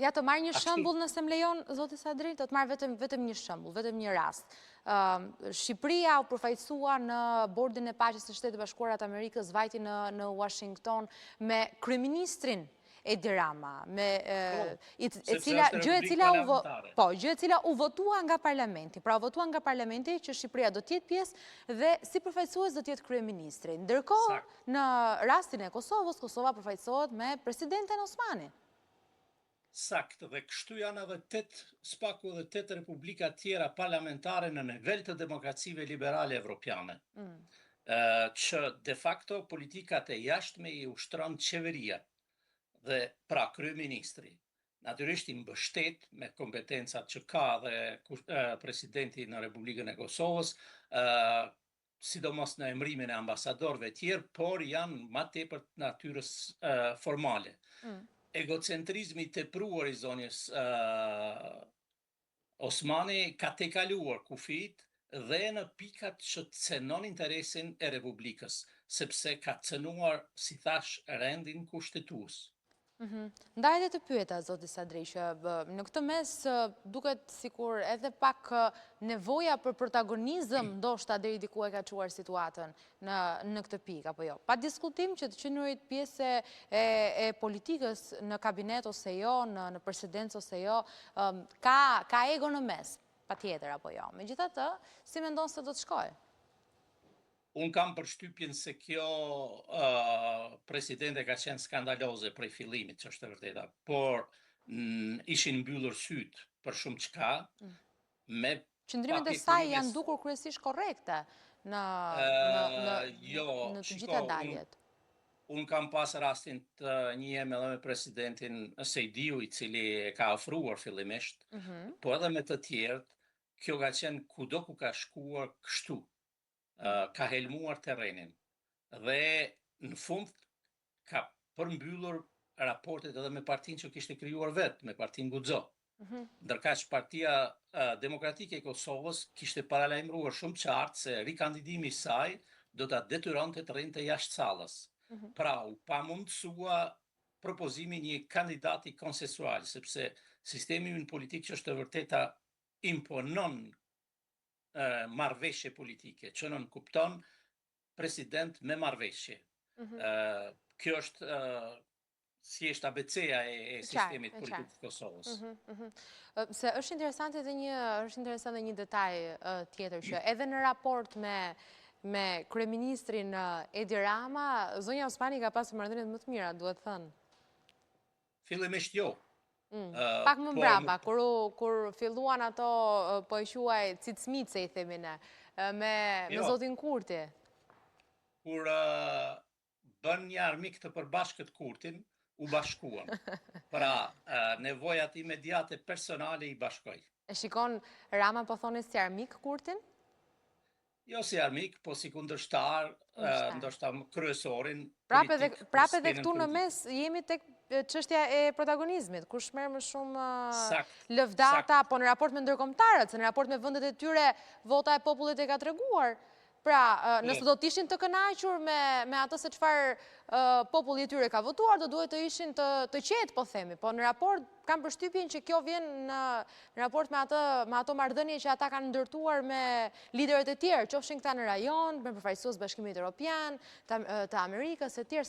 Ja të marrë një shembull nëse më lejon, zoti Sadri, do të marrë vetëm një shembull, vetëm një rast. Shqipëria u përfaqësua në Bordin e Paqes së Shtetit Bashkuara të Amerikës, vajti në Washington me kryeministrin Edi Rama, gjë e cila u votua nga parlamenti. Pra u votua nga parlamenti që Shqipëria do të jetë pjesë dhe si përfaqësues do të jetë kryeministri. Ndërkohë, në rastin e Kosovës, Kosova përfaqësohet me presidenten Osmani. Sakt, dhe kështu janë edhe spaku dhe 8 republika tjera parlamentare në nivel të demokracive liberale evropiane, që de facto politikat e jashtme i ushtron qeveria dhe pra kryeministri. Natyrisht i mbështet me kompetencat që ka dhe presidenti në Republikën e Kosovës, sidomos në emrimin e ambasadorëve tjerë, por janë ma tepër natyrës formale. Egocentrizmi të pruar i zonjës Osmani ka tejkaluar kufit dhe në pikat që cënon interesin e Republikës, sepse ka cënuar, si thash, rendin kushtetues. Ndaj edhe të pyeta, zoti Sadri, që në këtë mes duket sikur edhe pak nevoja për protagonizëm ndoshta deri diku e ka çuar situatën në këtë pikë, apo jo? Pa diskutim që të qenurit pjesë e politikës në kabinet ose jo, në presidencë ose jo, ka ego në mes, patjetër apo jo. Megjithatë, si mendon se do të shkojë? Unë kam përshtypjen se kjo presidente ka qenë skandaloze prej fillimit, që është e vërteta, por ishin mbyllur syt për shumë çka. Qëndrimet e saj janë dukur kryesisht korrekte në të gjitha daljet. Unë kam pas rastin të njihem edhe me presidentin Sejdiu, i cili e ka ofruar fillimisht, po edhe me të tjerët, kjo ka qenë kudo ku ka shkuar kështu. Ka helmuar terrenin dhe në fund ka përmbyllur raportet edhe me partinë që kishte krijuar vetë, me partinë Guxo. Ndërkaq Partia Demokratike e Kosovës kishte paralajmëruar shumë qartë se rikandidimi i saj do ta detyronte të rrinte jashtë sallës. Pra u pamundësua propozimi një kandidati konsensual, sepse sistemi ynë politik që është e vërteta imponon marrëveshje politike, që nën kupton president me marrëveshje. Kjo është si është ABC-ja e sistemit politik të Kosovës. Se është interesant edhe një detaj tjetër, që edhe në raport me kryeministrin Edi Rama, zonja Osmani ka pasur marrëdhënie më të mira, duhet thënë. Fillimisht jo. Pak më mbrapa, kur filluan ato, po e quaj cicmice, i themi ne, me zotin Kurti. Kur bën një armik të përbashkët Kurtin, u bashkuan. Pra, nevojat imediate personale i bashkoj. E shikon Rama po thoni si armik Kurtin? Jo si armik, po si kundërshtar, ndoshta kryesorin. Prap edhe këtu në mes jemi tek çështja e protagonizmit, kush merr më shumë lëvdata, po në raport me ndërkombëtarët, se në raport me vendet e tyre vota e popullit e ka treguar. Pra, nëse do të ishin të kënaqur me atë se çfarë populli i tyre ka votuar, do duhet të ishin të qetë, po themi. Po në raport kam përshtypjen që kjo vjen në raport me ato marrëdhënie që ata kanë ndërtuar me liderët e tjerë, qofshin këta në rajon, me përfaqësues Bashkimit Evropian, të Amerikës e tjerë.